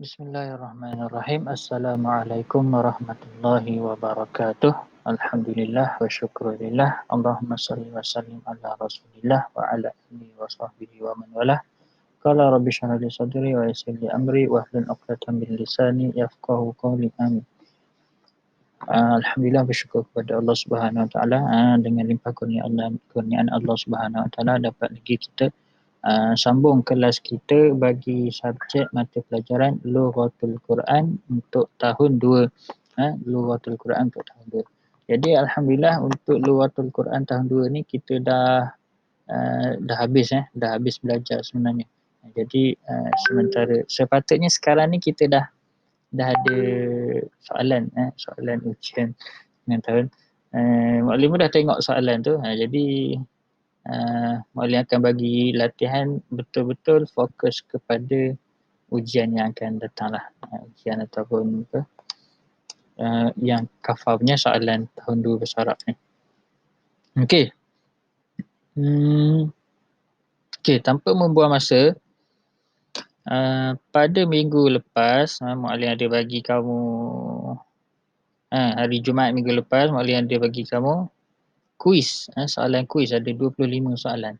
Bismillahirrahmanirrahim. Assalamualaikum warahmatullahi wabarakatuh. Alhamdulillah wa syukurillah. Allahumma salli wa sallim ala rasulillah wa ala alihi wa sahbihi wa man walah. Qala rabbi shrah li sadri wa yassir li amri wa hlul 'uqdatam min lisani yafqahu qawli. Amin. Alhamdulillah, bersyukur kepada Allah Subhanahu wa taala dengan limpah kurniaan Allah Subhanahu wa taala dapat lagi kita sambung kelas kita bagi subjek mata pelajaran Lughatul Quran untuk tahun 2. Lughatul Quran untuk tahun 2. Jadi alhamdulillah untuk Lughatul Quran tahun 2 ni kita dah habis belajar sebenarnya. Jadi sementara sepatutnya sekarang ni kita dah ada soalan ujian dengan tahun. Maklumat dah tengok soalan tu. Jadi Maulid akan bagi latihan betul-betul fokus kepada ujian yang akan datang lah. Ujian ataupun yang kafar punya soalan tahun 2 bahasa Arab ni. Okey. Okey, tanpa membuang masa, pada minggu lepas, Maulid ada bagi kamu hari Jumaat minggu lepas, Maulid ada bagi kamu kuis. Soalan kuis ada 25 soalan.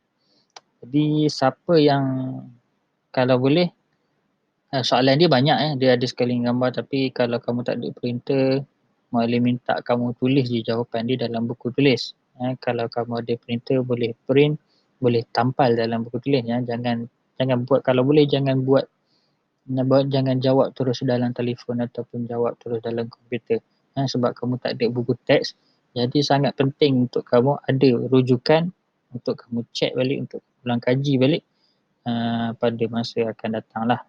Jadi siapa yang kalau boleh soalan dia banyak dia ada sekalian gambar, tapi kalau kamu tak ada printer, Muallim minta kamu tulis je jawapan dia dalam buku tulis. Kalau kamu ada printer boleh print, boleh tampal dalam buku tulis. Jangan buat, kalau boleh jangan jangan jawab terus dalam telefon ataupun jawab terus dalam komputer. Sebab kamu tak ada buku teks. Jadi sangat penting untuk kamu ada rujukan untuk kamu check balik, untuk ulang kaji balik pada masa akan datang lah.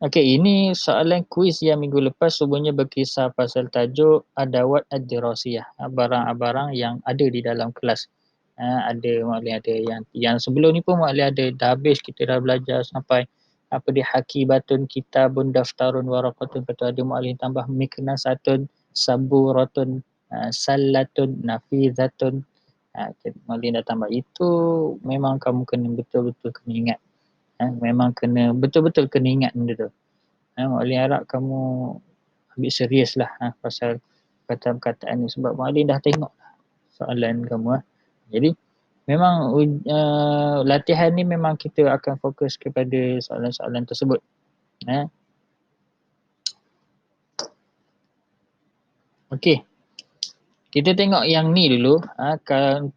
Okey, ini soalan kuis yang minggu lepas semuanya berkisar pasal tajuk adawat ad-dirasiyah, barang-barang yang ada di dalam kelas. Ada Muallim ada yang sebelum ni pun Muallim ada dah habis, kita dah belajar sampai apa dia hakibatun kitabun daftarun waraqatun, lepas tu ada Muallim tambah miknasatun saburatun sallatun nafizatun. Muallim dah tambah itu, memang kamu kena betul-betul kena ingat. Memang kena betul-betul kena ingat benda tu. Muallim harap kamu ambil serius lah pasal perkataan ni, sebab Muallim dah tengok soalan kamu. Jadi memang latihan ni memang kita akan fokus kepada soalan-soalan tersebut. Okey. Kita tengok yang ni dulu,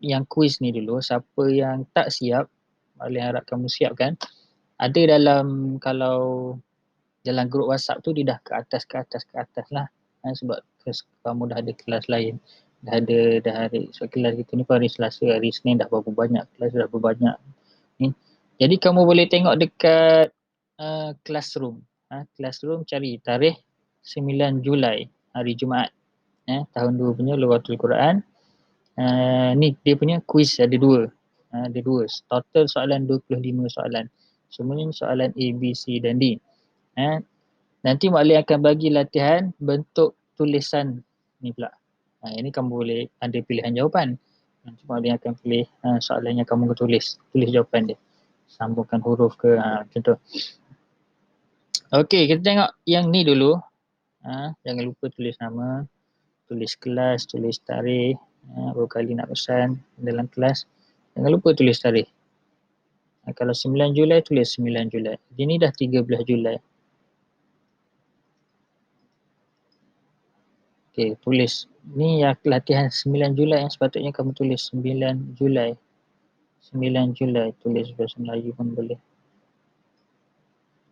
yang kuis ni dulu. Siapa yang tak siap, Muallim harap kamu siapkan. Ada dalam, kalau dalam grup WhatsApp tu dia dah ke atas lah. Sebab kamu dah ada kelas lain. Dah ada so kelas kita ni pun hari Selasa, hari Isnin dah berapa banyak kelas, dah berapa banyak ni. Jadi kamu boleh tengok dekat classroom. Classroom cari tarikh 9 Julai, hari Jumaat. Tahun 2 punya Lughatul Quran. Ni dia punya quiz ada 2. Ada 2. Total soalan 25 soalan. Semuanya soalan A, B, C dan D. Nanti Muallim akan bagi latihan bentuk tulisan ni pula. Ini kamu boleh ada pilihan jawapan. Nanti Muallim akan pilih soalan yang kamu tulis jawapan dia. Sambungkan huruf ke macam tu. Okey, kita tengok yang ni dulu. Jangan lupa tulis nama, tulis kelas, tulis tarikh. Berapa kali nak pesan dalam kelas. Jangan lupa tulis tarikh. Kalau 9 Julai, tulis 9 Julai. Ini dah 13 Julai. Okey, tulis. Ni yang latihan 9 Julai yang sepatutnya kamu tulis 9 Julai. 9 Julai, tulis bahasa Melayu pun boleh.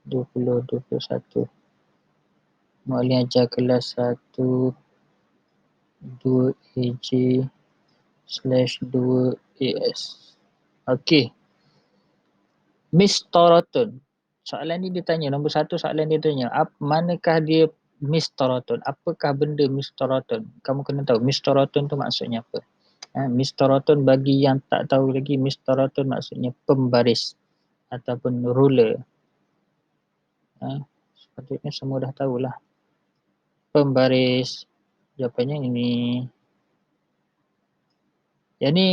2021. Muallim ajar kelas 1 2 AJ /2 AS. Okey. Mistoratun. Soalan ni dia tanya, nombor 1 soalan dia tanya, manakah dia mistoratun? Apakah benda mistoratun? Kamu kena tahu mistoratun tu maksudnya apa. Mistoratun bagi yang tak tahu lagi, mistoratun maksudnya pembaris ataupun ruler. Sepatutnya semua dah tahulah. Pembaris. Jawapannya ini. Yang ni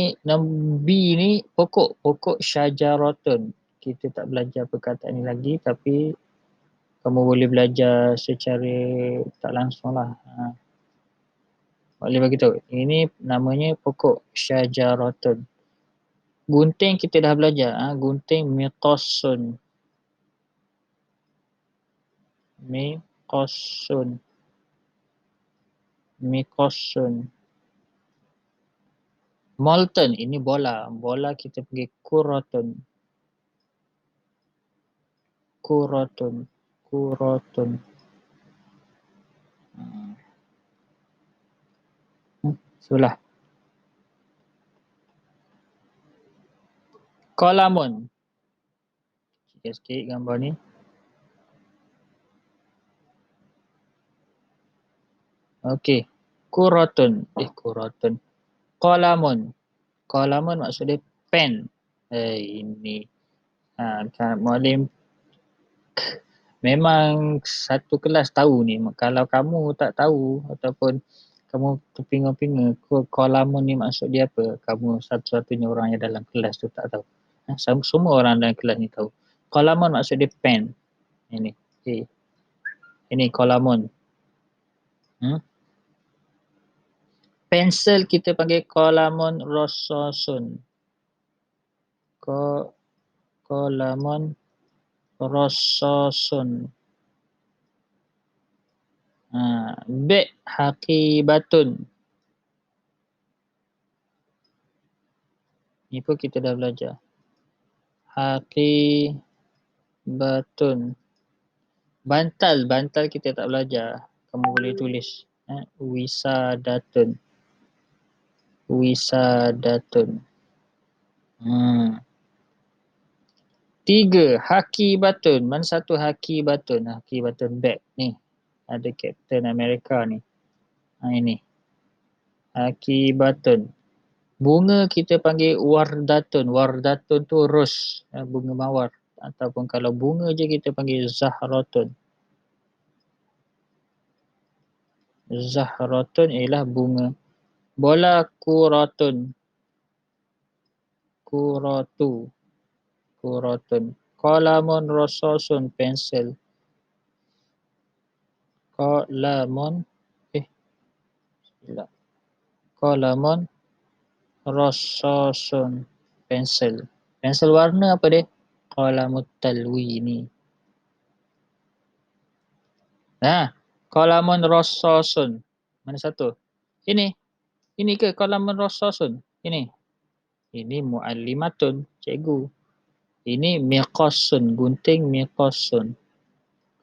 B ni pokok syajaratun. Kita tak belajar perkataan ni lagi, tapi kamu boleh belajar secara tak langsung lah. Boleh bagi tahu. Ini namanya pokok syajaratun. Gunting kita dah belajar. Gunting miqasun. Miqasun. Miqasun. Molten. Ini bola. Bola kita pergi kuratun. Kuratun. Kuratun. Sulah. Kolamun. Sikit gambar ni. Okey. Kuratun. Kuratun. Kolamun. Kolamun maksudnya pen. Ini. Kan Muallim memang satu kelas tahu ni. Kalau kamu tak tahu ataupun kamu terpinga-pinga kolamun ni maksud dia apa, kamu satu-satunya orang yang dalam kelas tu tak tahu. Semua orang dalam kelas ni tahu. Kolamun maksud dia pen. Ini. Ini kolamun. Pensel kita panggil kolamun rososun. Kolamun rososun. Beg hakibatun. Ni pun kita dah belajar. Hakibatun. Bantal kita tak belajar. Kamu boleh tulis. Wisadatun. Wisadatun. 3. Hakibatun. Mana satu hakibatun? Hakibatun beg ni. Ada Captain America ni. Ini. Hakibatun. Bunga kita panggil wardatun. Wardatun tu ros. Bunga mawar. Ataupun kalau bunga je kita panggil zahratun. Zahratun ialah bunga. Bola kuratun. Kuratu. Kuratun. Kolamun rososun pensel. Kolamun. Kolamun rososun pensel. Pensel warna apa dia? Qalamut talwini. Qalamun rassasun. Mana satu? Ini. Ini ke qalamun rassasun? Ini. Ini muallimatun, cikgu. Ini miqasun, gunting miqasun.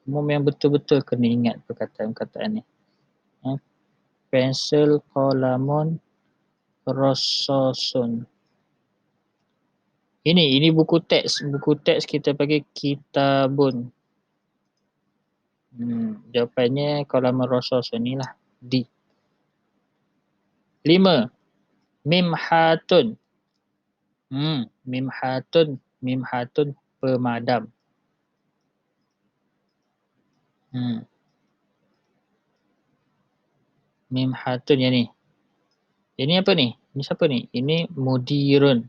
Kamu memang betul-betul kena ingat perkataan-perkataan ni. Pensel qalamun rassasun. Ini buku teks. Buku teks kita panggil kitabun. Jawapannya kolamun rassasun ni lah. D. 5. Mimhatun. Mimhatun pemadam. Mimhatun yang ni. Ini apa ni? Ini siapa ni? Ini mudirun.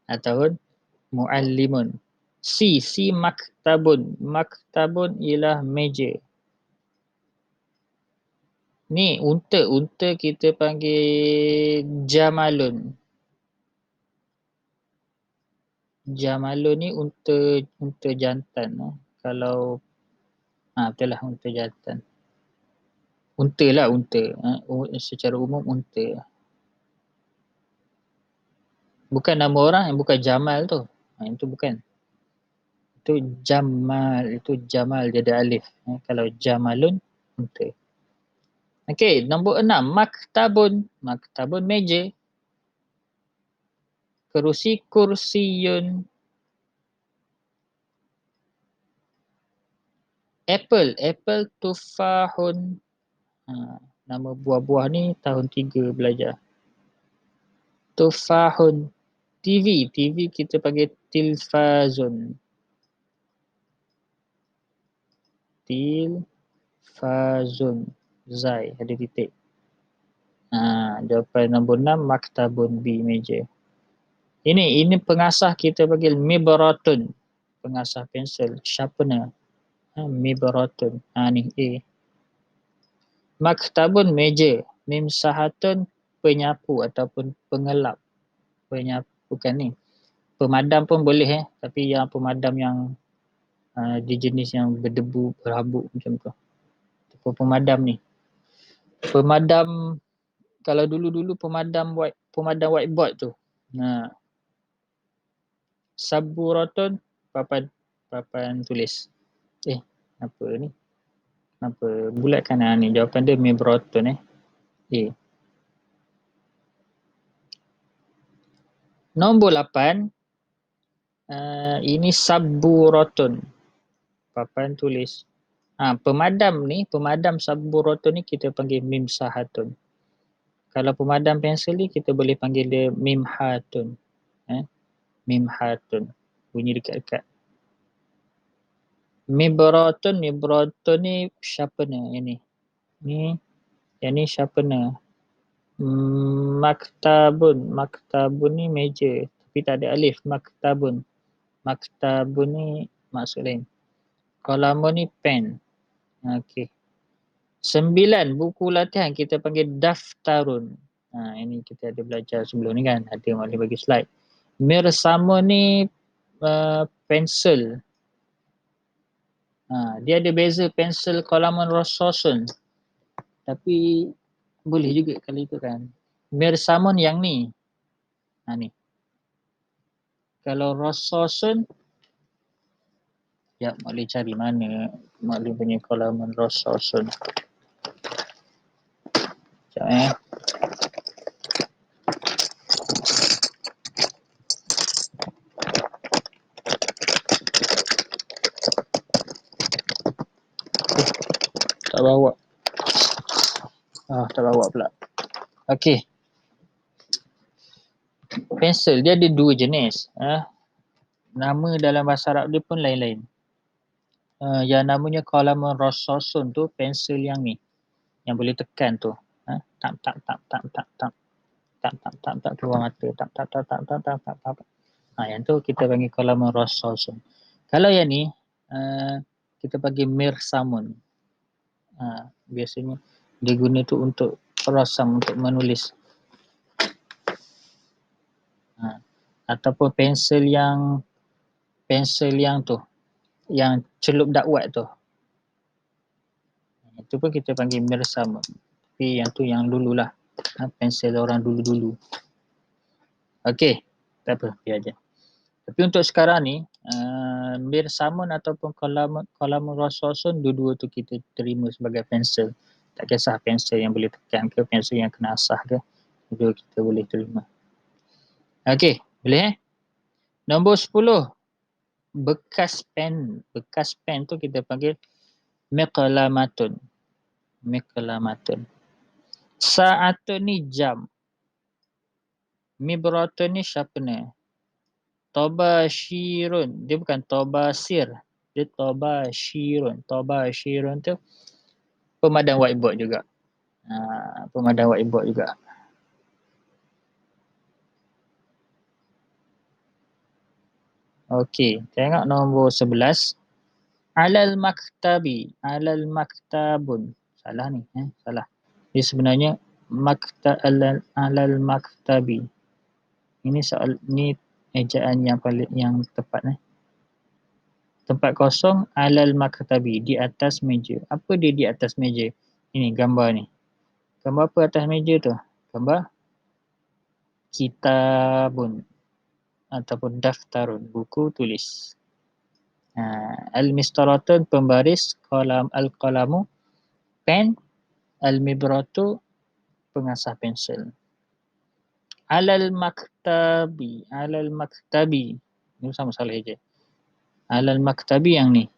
Ataupun muallimun. C maktabun. Maktabun ialah meja. Ni unta. Unta kita panggil jamalun. Jamalun ni unta jantan. Kalau betul lah unta jantan. Unta lah unta. Secara umum unta. Bukan nama orang, bukan Jamal tu. Itu bukan. Itu Jamal. Itu Jamal dia ada alif. Kalau Jamalun, unta. Okey, nombor 6. Maktabun. Maktabun meja. Kerusi kursiyun. Apple. Apple tufahun. Nama buah-buah ni tahun 3 belajar. Tufahun. TV. TV kita panggil tilfazun. Tilfazun. Zai. Ada titik. Jawapan nombor 6. Maktabun B. Meja. Ini pengasah kita panggil mibratun. Pengasah pensel. Sharpener. Mibratun. Ni A. Maktabun meja. Mimsahatun penyapu ataupun pengelap. Penyapu bukan ni. Pemadam pun boleh tapi yang pemadam yang dia jenis yang berdebu, berhabuk macam tu. Pemadam ni. Pemadam kalau dulu-dulu pemadam whiteboard tu. Saburatun papan tulis. Apa ni? Kenapa bulatkan ni? Jawapan dia mibratun A. Nombor 8 ini saburatun. Papan tulis. Pemadam saburatun ni kita panggil mimsahatun. Kalau pemadam pensel ni kita boleh panggil dia mimhatun. Mimhatun. Bunyi dekat-dekat. Mibratun ni sharpener yang ni. Yang ni sharpener. Maktabun ni meja. Tapi tak ada alif. Maktabun ni maksud lain. Qalamun ni pen. Okey. 9 buku latihan kita panggil daftarun. Ini kita ada belajar sebelum ni kan. Ada boleh bagi slide. Mirsamun ni pensel. Dia ada beza pensel qalamun rasasun. Tapi boleh juga kalau itu kan. Mirsamun yang ni. Ni. Kalau rasasun ya, boleh cari mana Maklum punya qalamun rasasun. Sekejap tak bawa. Tak bawa pula. Okey. Pensel dia ada dua jenis. Nama dalam bahasa Arab dia pun lain-lain. Yang namanya qalamun rasasun tu pensel yang ni. Yang boleh tekan tu. Tap tap tap tap tap tap. Tap tap tap tap keluar mata. Tap tap tap tap tap tap tap tap. Yang tu kita panggil qalamun rasasun. Kalau yang ni kita panggil mirsamun. Biasanya dia guna tu untuk rasam, untuk menulis. Ataupun pensel yang tu, yang celup dakwat tu. Itu pun kita panggil mirsamun. Tapi yang tu yang dululah. Pensel orang dulu-dulu. Okey, tak apa, biar aja. Tapi untuk sekarang ni, mirsamun ataupun qalamun rasasun, dua-dua tu kita terima sebagai pensel. Tak kisah pensel yang boleh tekan ke, pensel yang kena asah ke, dua kita boleh terima. Okey, boleh Nombor 10. Bekas pen. Bekas pen tu kita panggil miqlamatun. Sa'atun ni jam. Mibratun ni sharpener. Tobashirun. Dia bukan tobasir. Dia tobashirun. Tobashirun tu pemadam whiteboard juga. Pemadam whiteboard juga. Okey, tengok nombor 11. Alal maktabun. Salah ni, salah. Dia sebenarnya alal maktabi. Ini soal ni ejaan yang tepat Tempat kosong alal maktabi, di atas meja. Apa dia di atas meja? Ini gambar ni. Gambar apa atas meja tu? Gambar kitabun ataupun daftarun, buku tulis. Al-mistaratun pembaris, al-qalamu pen, al-mibratu pengasah pensel. Alal maktabi. Ini sama salah je. Alal maktabi yang ni.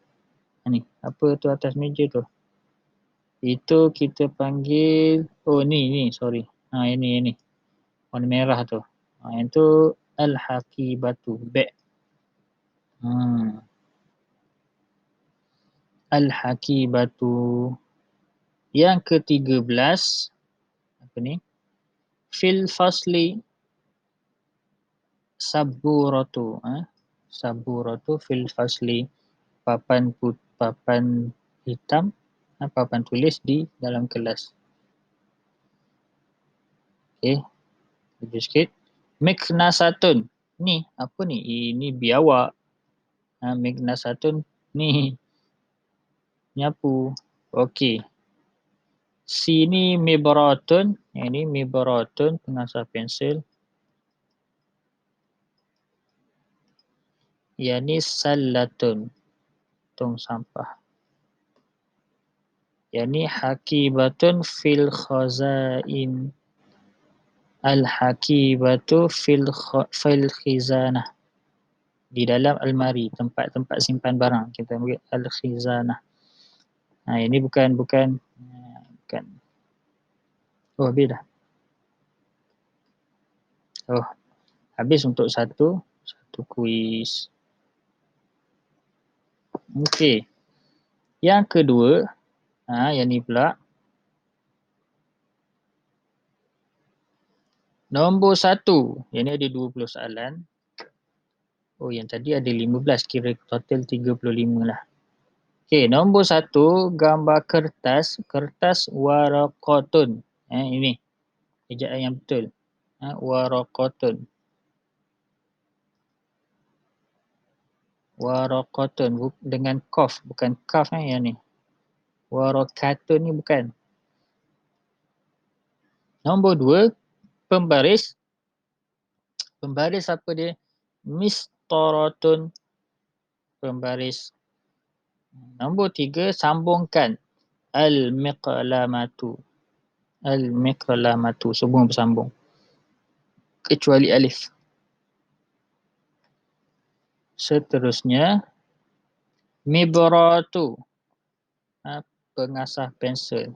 Ni, apa tu atas meja tu? Itu kita panggil, ni, sorry. Ini. Warna merah tu. Yang tu al-haqibatu, beg. Al-haqibatu. Yang ke-13, apa ni? Fil fasli saburatu. Saburatu fil fasli, papan papan hitam, papan tulis di dalam kelas. Okey, laju sikit. Miknasatun. Ni, apa ni? Ini biawak. Miknasatun ni nyapu. Okey. C ni mibratun. Yang ni mibratun, pengasah pensel. Yang ni sallatun, tong sampah. Yang ni hakibatun fil khazain. Al-hakibatu fil khizanah. Di dalam almari, tempat-tempat simpan barang. Kita panggil al-khizanah. Ini bukan. Oh, habis dah. Oh, habis untuk satu kuis. Okey. Yang kedua, yang ni pula. Nombor 1. Yang ni ada 20 soalan. Oh, yang tadi ada 15. Kira total 35 lah. Okey, nombor 1, gambar kertas. Kertas waraqatun. Ini. Ejaan yang betul. Waraqatun. Waraqatun. Dengan qaf. Bukan kaf yang ni. Waraqatun ni bukan. Nombor 2, pembaris. Pembaris apa dia? Mistaratun. Pembaris. Nombor 3, sambungkan. Al-miqlamatu. Al-miqlamatu. Semua bersambung. Kecuali alif. Seterusnya, mibratu. Pengasah pensel.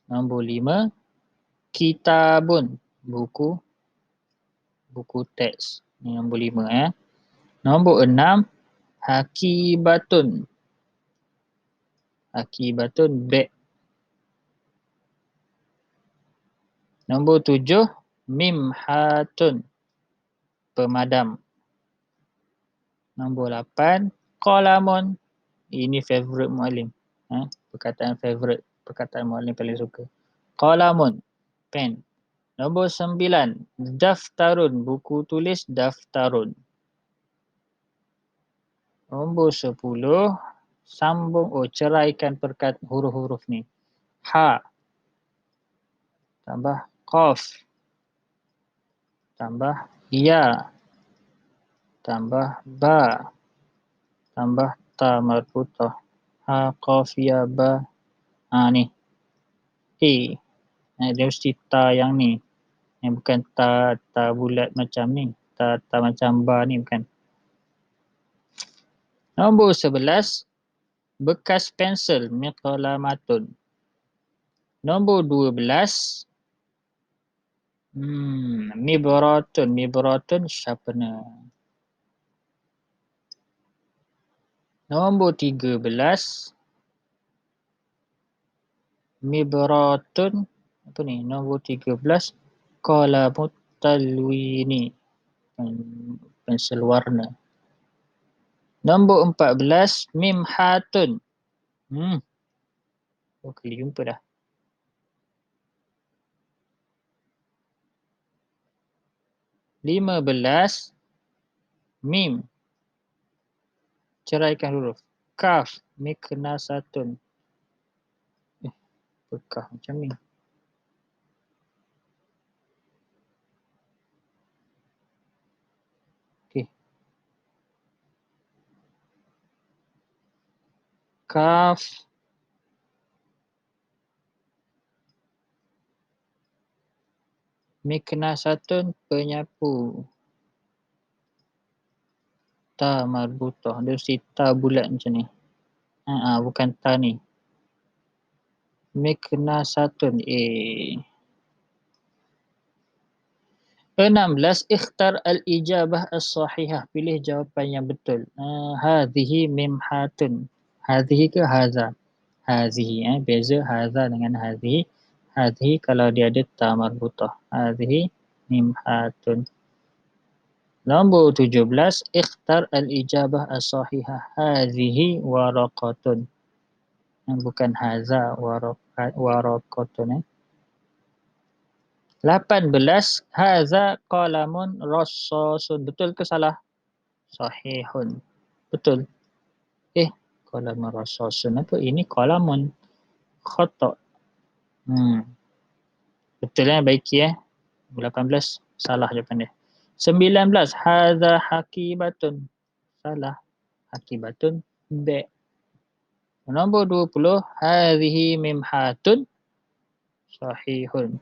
Nombor 5, kitabun. Buku teks. Ini nombor 5. Nombor 6, hakibatun. Hakibatun, beg. Nombor 7, mimhatun. Pemadam. Nombor 8, qalamun. Ini favourite muallim. Perkataan favourite. Perkataan muallim paling suka. Qalamun, pen. Nombor 9, daftarun. Buku tulis daftarun. Nombor 10, sambung. Ceraikan huruf-huruf ni. Ha. Tambah qaf. Tambah ya. Tambah ba. Tambah ta marbutah. Ha, qaf, ya, ba. Ni. Dia mesti ta yang ni. Yang bukan ta bulat macam ni. Ta macam ba ni bukan. Nombor 11, bekas pensel. Miqlamatun. Nombor 12, mibratun. Mibratun, sharpener. Nombor 13, mibratun. Apa ni? Nombor 13, qalamut talwini. Pensel warna. Nombor 14, mimhatun. Kali jumpa dah. 15, mim. Ceraikan huruf. Kaf, miknasatun. Bekah macam ni. Okey. Kaf. Miknasatun, penyapu. Ta marbutah. Dia mesti ta bulat macam ni. Bukan ta ni. Miknasatun. 16, ikhtar al-ijabah as-sahihah. Pilih jawapan yang betul. Hadhihi mimhatun. Hadhihi ke haza? Hadhihi. Beza haza dengan hadhihi. Hadhihi kalau dia ada ta marbutah. Hadhihi mimhatun. Nombor 17, ikhtar al-ijabah as-sahihah. Hadhihi waraqatun. Bukan haza waraqatun. 18, haza qalamun rassasun. Betul ke salah? Sahihun. Betul. Qalamun rassasun apa? Ini qalamun. Khata'. Hmm. Betul baiki 18 salah jawapan dia. 19, hadza hakibatun. Salah. Hakibatun ba. Nombor 20, hadhihi mimhatun. Sahihun.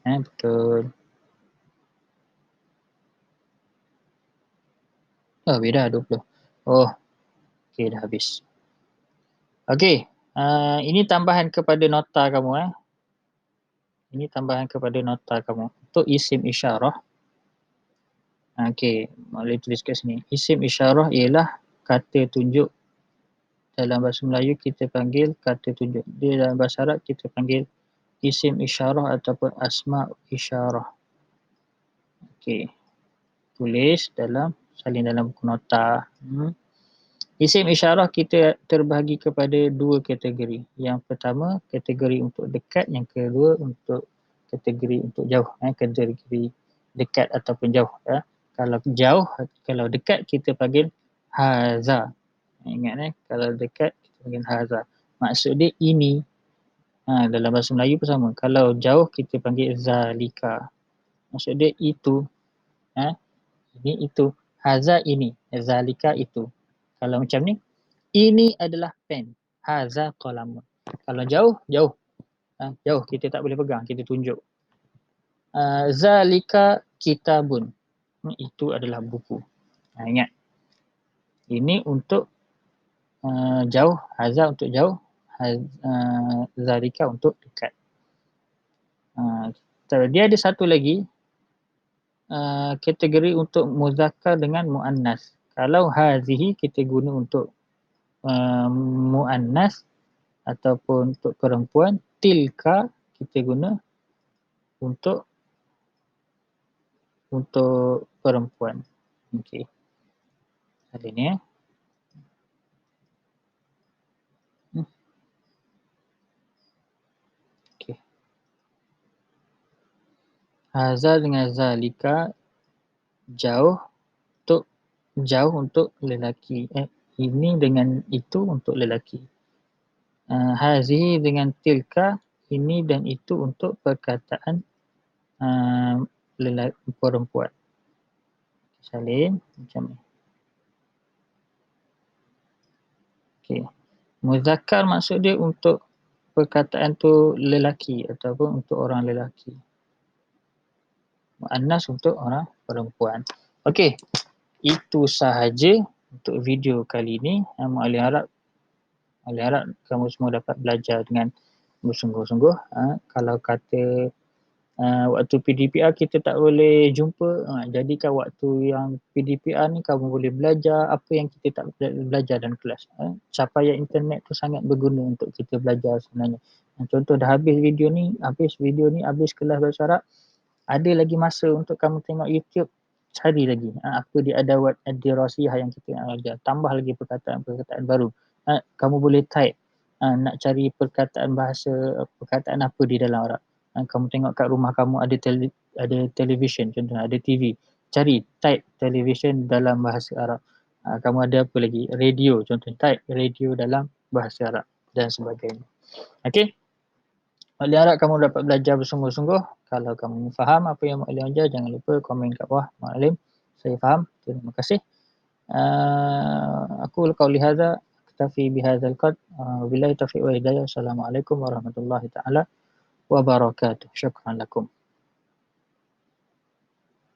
Betul. Oh, beda 20. Oh, okey dah habis. Okey, ini tambahan kepada nota kamu Ini tambahan kepada nota kamu. Untuk isim isyarah. Okey, boleh tulis kat sini. Isim isyarah ialah kata tunjuk. Dalam bahasa Melayu kita panggil kata tunjuk. Di dalam bahasa Arab kita panggil isim isyarah ataupun asma isyarah. Okey. Tulis salin dalam buku nota. Isim isyarah kita terbahagi kepada dua kategori. Yang pertama, kategori untuk dekat. Yang kedua, untuk kategori untuk jauh. Kategori dekat ataupun jauh. Kalau jauh, kalau dekat kita panggil haza. Ingat kalau dekat kita panggil haza. Maksud dia ini. Dalam bahasa Melayu pun sama. Kalau jauh kita panggil zalika. Maksud dia itu. Ini itu. Haza ini. Zalika itu. Kalau macam ni, ini adalah pen. Haza qalamun. Kalau jauh, jauh. Jauh kita tak boleh pegang, kita tunjuk. Zalika kitabun. Itu adalah buku. Ingat. Ini untuk jauh. Haza untuk jauh. Zalika untuk dekat. Dia ada satu lagi. Kategori untuk muzakkar dengan muannas. Kalau hazihi kita guna untuk muannas ataupun untuk perempuan, tilka kita guna untuk perempuan. Okey. Ada ni Okey. Haza dengan zalika jauh untuk lelaki. Ini dengan itu untuk lelaki. Hazihi dengan tilka, ini dan itu untuk perkataan perempuan. Salin macam ni. Okey. Muzakkar maksud dia untuk perkataan tu lelaki ataupun untuk orang lelaki. Muannas untuk orang perempuan. Okey. Itu sahaja untuk video kali ini. Muallim harap kamu semua dapat belajar dengan bersungguh-sungguh. Kalau kata waktu PDPR kita tak boleh jumpa, jadikan waktu yang PDPR ni kamu boleh belajar apa yang kita tak belajar dalam kelas. Capaian internet tu sangat berguna untuk kita belajar sebenarnya. Contoh dah habis video ni, habis kelas bahasa Arab, ada lagi masa untuk kamu tengok YouTube, cari lagi apa dia adawat ad-dirasiyah yang kita nak belajar. Tambah lagi perkataan-perkataan baru. Kamu boleh type nak cari perkataan apa di dalam Arab. Kamu tengok kat rumah kamu ada television, contohnya ada TV. Cari, type television dalam bahasa Arab. Kamu ada apa lagi? Radio, contohnya type radio dalam bahasa Arab dan sebagainya. Okey? Muallim harap kamu dapat belajar bersungguh-sungguh. Kalau kamu faham apa yang muallim ajar, jangan lupa komen kat bawah. Muallim, saya faham. Terima kasih. Aku qauli hadza aktafi bihadzal qad. Wabillahi taufiq wal hidayah. Assalamualaikum warahmatullahi taala wabarakatuh. Syukran lakum.